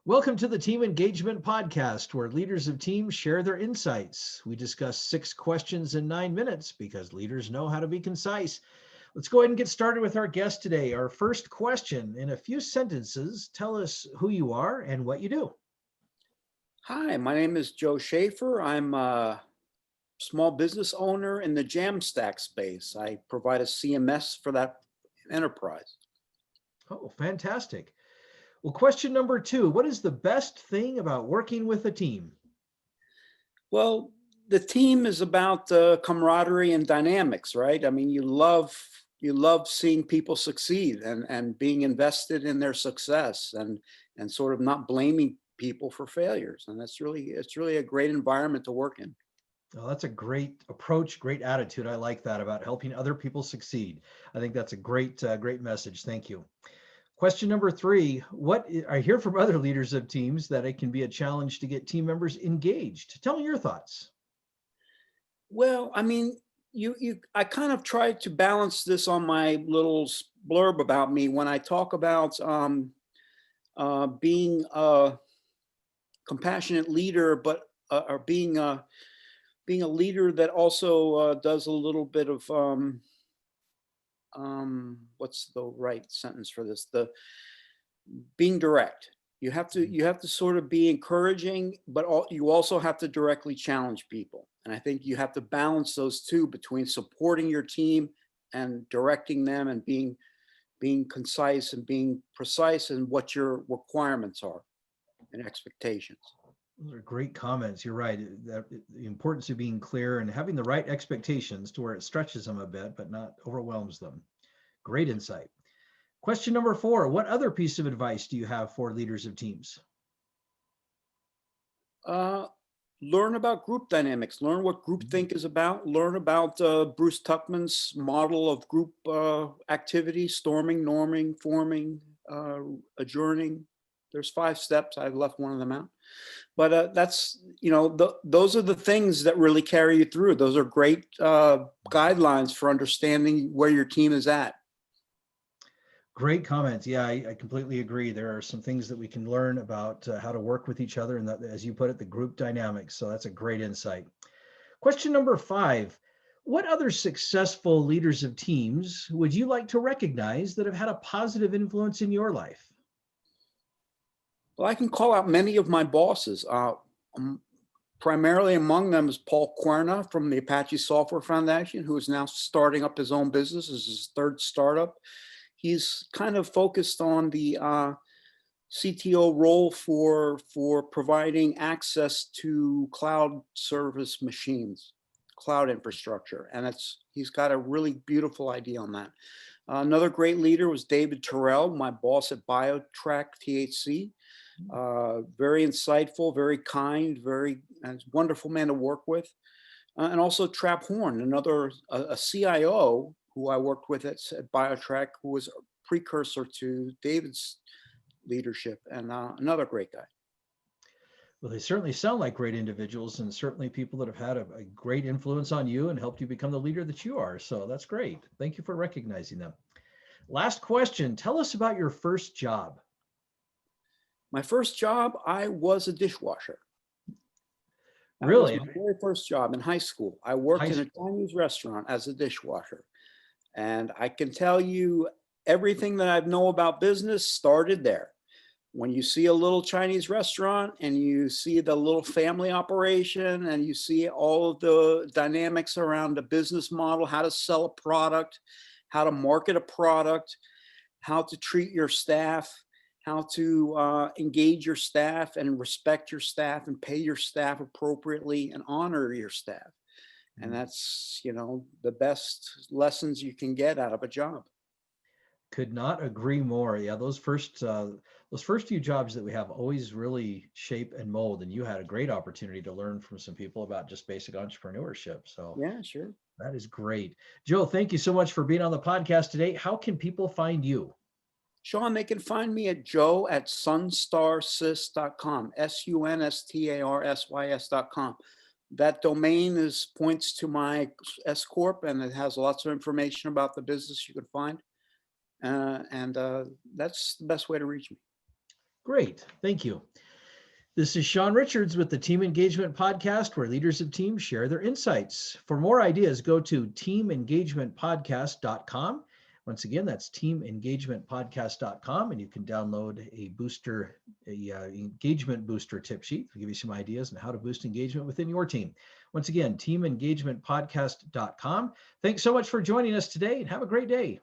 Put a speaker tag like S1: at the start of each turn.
S1: Welcome to the Team Engagement Podcast, where leaders of teams share their insights. We discuss 6 questions in 9 minutes because leaders know how to be concise. Let's go ahead and get started with our guest today. Our first question, in a few sentences, tell us who you are and what you do.
S2: Hi, my name is Joe Schaefer. I'm a small business owner in the Jamstack space. I provide a CMS for that enterprise.
S1: Oh, fantastic. Well, question number 2, what is the best thing about working with a team?
S2: Well, the team is about camaraderie and dynamics, right? I mean, you love seeing people succeed and being invested in their success and sort of not blaming people for failures. And it's really a great environment to work in.
S1: Oh, that's a great approach, great attitude. I like that about helping other people succeed. I think that's a great message. Thank you. Question number 3, what I hear from other leaders of teams that it can be a challenge to get team members engaged. Tell me your thoughts.
S2: Well, I mean, I kind of try to balance this on my little blurb about me when I talk about being a compassionate leader, but or being a leader that also does a little bit of what's the right sentence for this? The being direct. You have to sort of be encouraging, but you also have to directly challenge people. And I think you have to balance those two between supporting your team and directing them and being concise and being precise in what your requirements are and expectations.
S1: Those are great comments. You're right. The importance of being clear and having the right expectations to where it stretches them a bit, but not overwhelms them. Great insight. Question number 4, what other piece of advice do you have for leaders of teams?
S2: Uh, Learn about group dynamics. Learn what groupthink is about. Learn about Bruce Tuckman's model of group activity: storming, norming, forming, adjourning. There's 5 steps. I've left one of them out, but that's those are the things that really carry you through. Those are great guidelines for understanding where your team is at.
S1: Great comments. Yeah, I completely agree. There are some things that we can learn about how to work with each other and that, as you put it, the group dynamics. So that's a great insight. Question number 5, what other successful leaders of teams would you like to recognize that have had a positive influence in your life?
S2: Well, I can call out many of my bosses. Primarily among them is Paul Querna from the Apache Software Foundation, who is now starting up his own business. This is his 3rd startup. He's kind of focused on the CTO role for providing access to cloud service machines, cloud infrastructure, and he's got a really beautiful idea on that. Another great leader was David Terrell, my boss at BioTrack THC. Very insightful, very kind, very wonderful man to work with. And also Trap Horn, another a CIO who I worked with at BioTrack, who was a precursor to David's leadership, and another great guy.
S1: Well, they certainly sound like great individuals and certainly people that have had a great influence on you and helped you become the leader that you are. So that's great. Thank you for recognizing them. Last question. Tell us about your first job.
S2: My first job, I was a dishwasher. That was
S1: Really?
S2: my very first job in high school. I
S1: High
S2: worked in a
S1: school.
S2: Chinese restaurant as a dishwasher. And I can tell you everything that I know about business started there. When you see a little Chinese restaurant and you see the little family operation and you see all of the dynamics around the business model, how to sell a product, how to market a product, how to treat your staff, how to engage your staff and respect your staff and pay your staff appropriately and honor your staff. And that's, the best lessons you can get out of a job.
S1: Could not agree more. Yeah, those first few jobs that we have always really shape and mold, and you had a great opportunity to learn from some people about just basic entrepreneurship. So
S2: Yeah, sure.
S1: that is great. Joe, thank you so much for being on the podcast today. How can people find you?
S2: Sean, they can find me at joe at sunstarsys.com, SUNSTARSYS.com. That domain points to my S Corp, and it has lots of information about the business you can find. And that's the best way to reach me.
S1: Great. Thank you. This is Sean Richards with the Team Engagement Podcast, where leaders of teams share their insights. For more ideas, go to teamengagementpodcast.com. Once again, that's teamengagementpodcast.com, and you can download engagement booster tip sheet to give you some ideas on how to boost engagement within your team. Once again, teamengagementpodcast.com. Thanks so much for joining us today, and have a great day.